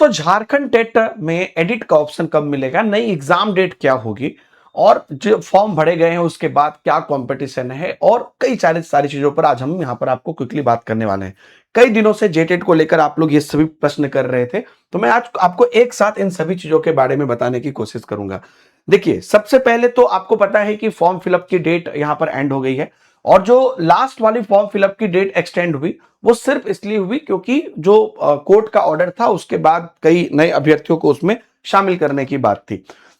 दोस्तों झारखंड टेट में एडिट का ऑप्शन कब मिलेगा, नई एग्जाम डेट क्या होगी और जो फॉर्म भरे गए हैं उसके बाद क्या कंपटीशन है और कई सारी सारी चीजों पर आज हम यहां पर आपको क्विकली बात करने वाले हैं। कई दिनों से जेटेट को लेकर आप लोग ये सभी प्रश्न कर रहे थे, तो मैं आज आपको एक साथ इन सभी चीजों के बारे में बताने की कोशिश करूंगा। देखिए, सबसे पहले तो आपको पता है कि फॉर्म फिलअप की डेट यहां पर एंड हो गई है और जो लास्ट वाली फॉर्म फिलअप की डेट एक्सटेंड हुई वो सिर्फ इसलिए हुई क्योंकि जो कोर्ट का ऑर्डर था उसके बाद कई नए अभ्यर्थियों को उसमें शामिल करने की बात थी।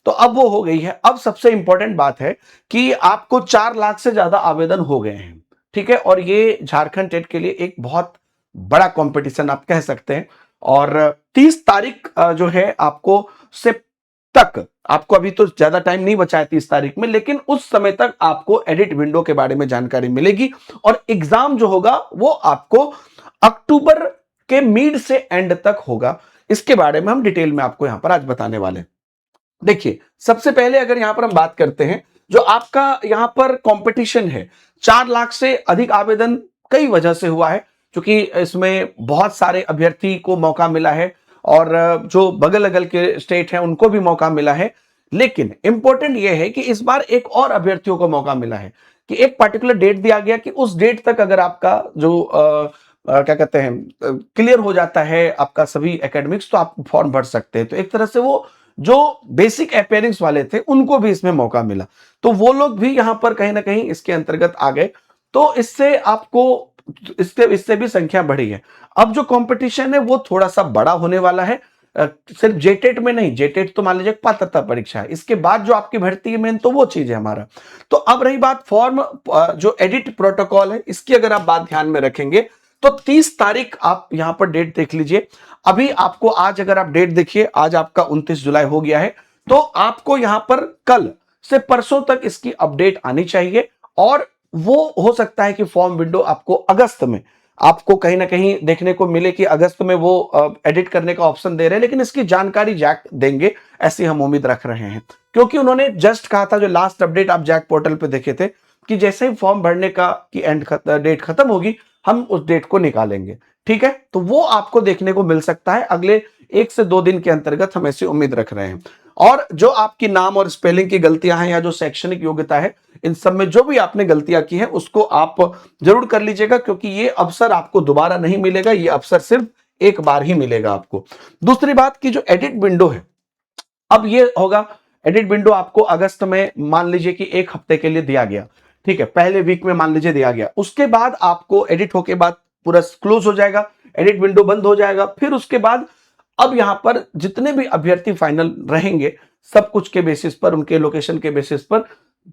तो अब वो हो गई है। अब सबसे इंपॉर्टेंट बात है कि आपको 4 लाख से ज्यादा आवेदन हो गए हैं, ठीक है, और ये झारखंड टेट के लिए एक बहुत बड़ा कंपटीशन आप कह सकते हैं। और 30 तारीख जो है आपको से तक, आपको अभी तो ज्यादा टाइम नहीं बचा है 30 तारीख में, लेकिन उस समय तक आपको एडिट विंडो के बारे में जानकारी मिलेगी और एग्जाम जो होगा वो आपको अक्टूबर के मिड से एंड तक होगा। इसके बारे में हम डिटेल में आपको यहां पर आज बताने वाले हैं। देखिए, सबसे पहले अगर यहां पर हम बात करते हैं, जो आपका यहां पर कंपटीशन है, 4 लाख से अधिक आवेदन कई वजह से हुआ है, क्योंकि इसमें बहुत सारे अभ्यर्थी को मौका मिला है और जो बगल अगल के स्टेट हैं उनको भी मौका मिला है। लेकिन इंपॉर्टेंट यह है कि इस बार एक और अभ्यर्थियों को मौका मिला है कि एक पर्टिकुलर डेट दिया गया कि उस डेट तक अगर आपका जो क्या कहते हैं क्लियर हो जाता है आपका सभी एकेडमिक्स, तो आप फॉर्म भर सकते हैं। तो एक तरह से वो जो बेसिक अपेयरेंस वाले थे उनको भी इसमें मौका मिला, तो वो लोग भी यहां पर कहीं ना कहीं इसके अंतर्गत आ गए। तो इससे आपको इससे भी संख्या बढ़ी है। अब जो कंपटीशन है वो थोड़ा सा बड़ा होने वाला है। सिर्फ जेटेट में नहीं, जेटेट तो मान लीजिए पात्रता परीक्षा है, इसके बाद जो आपकी भर्ती है मेन तो वो चीज है हमारा। तो अब रही बात फॉर्म जो एडिट प्रोटोकॉल है, इसकी अगर आप बात ध्यान में रखेंगे तो 30 तारीख आप यहां पर डेट देख लीजिए। अभी आपको आज अगर आप डेट देखिए, आज आपका 29 जुलाई हो गया है, तो आपको यहां पर कल से परसों तक इसकी अपडेट आनी चाहिए और वो हो सकता है कि फॉर्म विंडो आपको अगस्त में आपको कहीं ना कहीं देखने को मिले कि अगस्त में वो एडिट करने का ऑप्शन दे रहे हैं, लेकिन इसकी जानकारी जैक देंगे ऐसी हम उम्मीद रख रहे हैं। क्योंकि उन्होंने जस्ट कहा था, जो लास्ट अपडेट आप जैक पोर्टल पे देखे थे, कि जैसे ही फॉर्म भरने का की डेट खत्म होगी हम उस डेट को निकालेंगे। ठीक है, तो वो आपको देखने को मिल सकता है अगले 1 से 2 दिन के अंतर्गत, हम ऐसी उम्मीद रख रहे हैं। और जो आपकी नाम और स्पेलिंग की गलतियां हैं या जो शैक्षणिक योग्यता है, इन सब में जो भी आपने गलतियां की हैं उसको आप जरूर कर लीजिएगा, क्योंकि ये अवसर आपको दोबारा नहीं मिलेगा, ये अवसर सिर्फ एक बार ही मिलेगा आपको। दूसरी बात की जो एडिट विंडो है, अब ये होगा, एडिट विंडो आपको अगस्त में मान लीजिए कि 1 हफ्ते के लिए दिया गया, ठीक है, पहले वीक में मान लीजिए दिया गया, उसके बाद आपको एडिट होके बाद पूरा क्लोज हो जाएगा, एडिट विंडो बंद हो जाएगा। फिर उसके बाद अब यहां पर जितने भी अभ्यर्थी फाइनल रहेंगे, सब कुछ के बेसिस पर, उनके लोकेशन के बेसिस पर,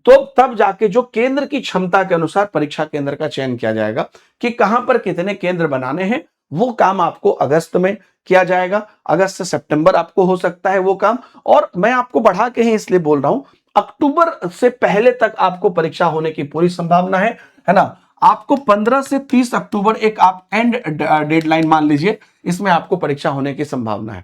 तो तब जाके जो केंद्र की क्षमता के अनुसार परीक्षा केंद्र का चयन किया जाएगा कि कहां पर कितने केंद्र बनाने हैं। वो काम आपको अगस्त में किया जाएगा, अगस्त से सितंबर आपको हो सकता है वो काम। और मैं आपको बढ़ा के ही इसलिए बोल रहा हूं, अक्टूबर से पहले तक आपको परीक्षा होने की पूरी संभावना है ना। आपको 15 से 30 अक्टूबर एक आप एंड डेडलाइन मान लीजिए, इसमें आपको परीक्षा होने की संभावना है।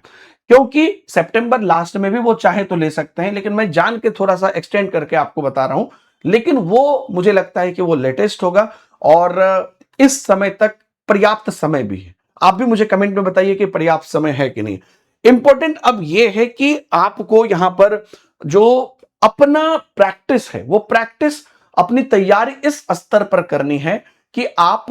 क्योंकि सितंबर लास्ट में भी वो चाहे तो ले सकते हैं, लेकिन मैं जान के थोड़ा सा एक्सटेंड करके आपको बता रहा हूं, लेकिन वो मुझे लगता है कि वो लेटेस्ट होगा और इस समय तक पर्याप्त समय भी है। आप भी मुझे कमेंट में बताइए कि पर्याप्त समय है कि नहीं। इंपॉर्टेंट अब ये है कि आपको यहां पर जो अपना प्रैक्टिस है, वो प्रैक्टिस अपनी तैयारी इस स्तर पर करनी है कि आप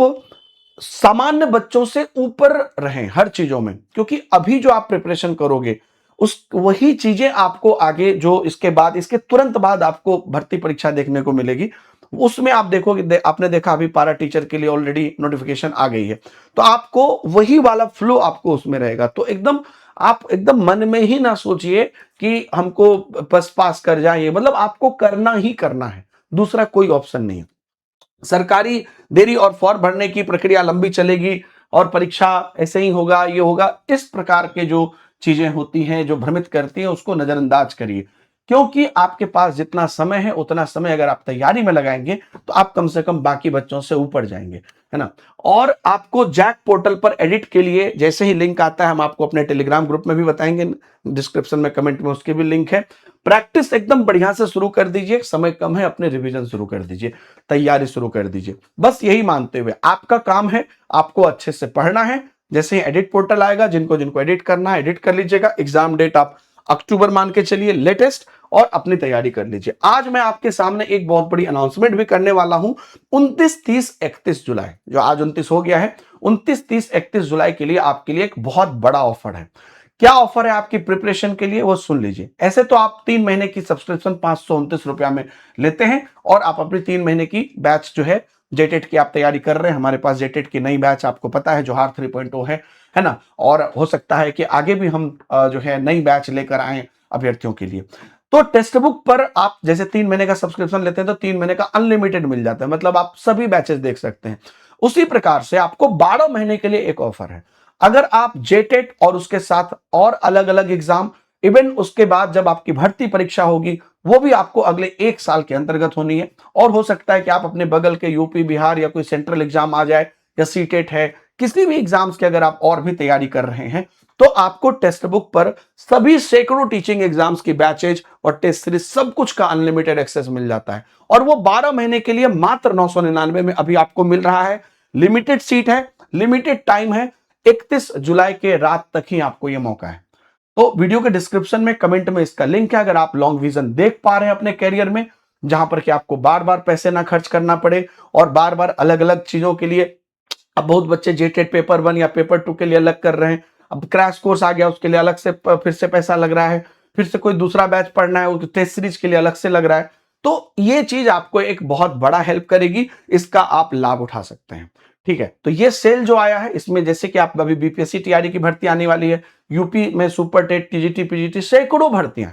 सामान्य बच्चों से ऊपर रहें हर चीजों में। क्योंकि अभी जो आप प्रिपरेशन करोगे उस वही चीजें आपको आगे, जो इसके बाद, इसके तुरंत बाद आपको भर्ती परीक्षा देखने को मिलेगी, उसमें आप देखोगे, आपने देखा अभी पारा टीचर के लिए ऑलरेडी नोटिफिकेशन आ गई है, तो आपको वही वाला फ्लो आपको उसमें रहेगा। तो एकदम आप एकदम मन में ही ना सोचिए कि हमको बस पास कर जाए, मतलब आपको करना ही करना है, दूसरा कोई ऑप्शन नहीं है। सरकारी देरी और फॉर्म भरने की प्रक्रिया लंबी चलेगी और परीक्षा ऐसे ही होगा, ये होगा, इस प्रकार के जो चीजें होती हैं जो भ्रमित करती हैं, उसको नजरअंदाज करिए। क्योंकि आपके पास जितना समय है उतना समय अगर आप तैयारी में लगाएंगे तो आप कम से कम बाकी बच्चों से ऊपर जाएंगे, है ना। और आपको जैक पोर्टल पर एडिट के लिए जैसे ही लिंक आता है, हम आपको अपने टेलीग्राम ग्रुप में भी बताएंगे, डिस्क्रिप्शन में कमेंट में उसके भी लिंक है। प्रैक्टिस एकदम बढ़िया से शुरू कर दीजिए, समय कम है, अपने रिवीजन शुरू कर दीजिए, तैयारी शुरू कर दीजिए। बस यही मानते हुए आपका काम है, आपको अच्छे से पढ़ना है, जैसे ही एडिट पोर्टल आएगा, जिनको जिनको एडिट करना है एडिट कर लीजिएगा। एग्जाम डेट आप अक्टूबर मान के चलिए लेटेस्ट, और अपनी तैयारी कर लीजिए। आज मैं आपके सामने एक बहुत बड़ी अनाउंसमेंट भी करने वाला हूं। 29, 30, 31 जुलाई, जो आज 29 हो गया है, 29, 30, 31 जुलाई के लिए आपके लिए एक बहुत बड़ा ऑफर है। क्या ऑफर है आपकी प्रिपरेशन के लिए, वो सुन लीजिए। ऐसे तो आप 3 महीने की सब्सक्रिप्शन 529 रुपया में लेते हैं, और आप अपनी 3 महीने की बैच जो है जेटेट की आप तैयारी कर रहे हैं। हमारे पास जेटेट की नई बैच आपको पता है, जोहार 3.0 है ना। और हो सकता है कि आगे भी हम जो है नई बैच लेकर आए अभ्यर्थियों के लिए। तो टेक्स्ट बुक पर आप जैसे 3 महीने का सब्सक्रिप्शन लेते हैं तो 3 महीने का अनलिमिटेड मिल जाता है, मतलब आप सभी बैचेस देख सकते हैं। उसी प्रकार से आपको 12 महीने के लिए एक ऑफर है। अगर आप जेटेट और उसके साथ और अलग अलग एग्जाम, इवन उसके बाद जब आपकी भर्ती परीक्षा होगी, वो भी आपको अगले 1 साल के अंतर्गत होनी है। और हो सकता है कि आप अपने बगल के यूपी बिहार या कोई सेंट्रल एग्जाम आ जाए, या सीटेट है, किसी भी एग्जाम्स की अगर आप और भी तैयारी कर रहे हैं, तो आपको टेक्स्ट बुक पर सभी सैकड़ों टीचिंग एग्जाम्स की बैचेज और टेस्ट सीरीज सब कुछ का अनलिमिटेड एक्सेस मिल जाता है। और वो 12 महीने के लिए मात्र 999 में अभी आपको मिल रहा है। लिमिटेड सीट है, लिमिटेड टाइम है, 31 जुलाई के रात तक ही आपको यह मौका है। तो वीडियो के डिस्क्रिप्शन में कमेंट में इसका लिंक है। अगर आप लॉन्ग विजन देख पा रहे हैं अपने कैरियर में, जहां पर कि आपको बार बार पैसे ना खर्च करना पड़े और बार बार अलग अलग चीजों के लिए, अब बहुत बच्चे जेटेट पेपर 1 या पेपर 2 के लिए अलग कर रहे हैं, अब क्रैश कोर्स आ गया उसके लिए अलग से फिर से पैसा लग रहा है, फिर से कोई दूसरा बैच पढ़ना है उसको टेस्ट सीरीज के लिए अलग से लग रहा है। तो ये चीज आपको एक बहुत बड़ा हेल्प करेगी, इसका आप लाभ उठा सकते हैं। ठीक है, तो ये सेल जो आया है, इसमें जैसे कि आप अभी बीपीएससी टीआरई की भर्ती आने वाली है, यूपी में सुपर टेट, टीजीटी, पीजीटी, सैकड़ों भर्तियां,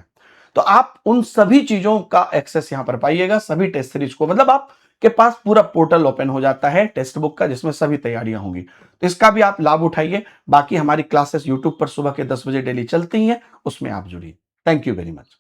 तो आप उन सभी चीजों का एक्सेस यहां पर पाइएगा, सभी टेस्ट सीरीज को, मतलब आप के पास पूरा पोर्टल ओपन हो जाता है टेक्स्ट बुक का, जिसमें सभी तैयारियां होंगी। तो इसका भी आप लाभ उठाइए। बाकी हमारी क्लासेस यूट्यूब पर सुबह के 10 बजे डेली चलती हैं, उसमें आप जुड़िए। Thank you very much.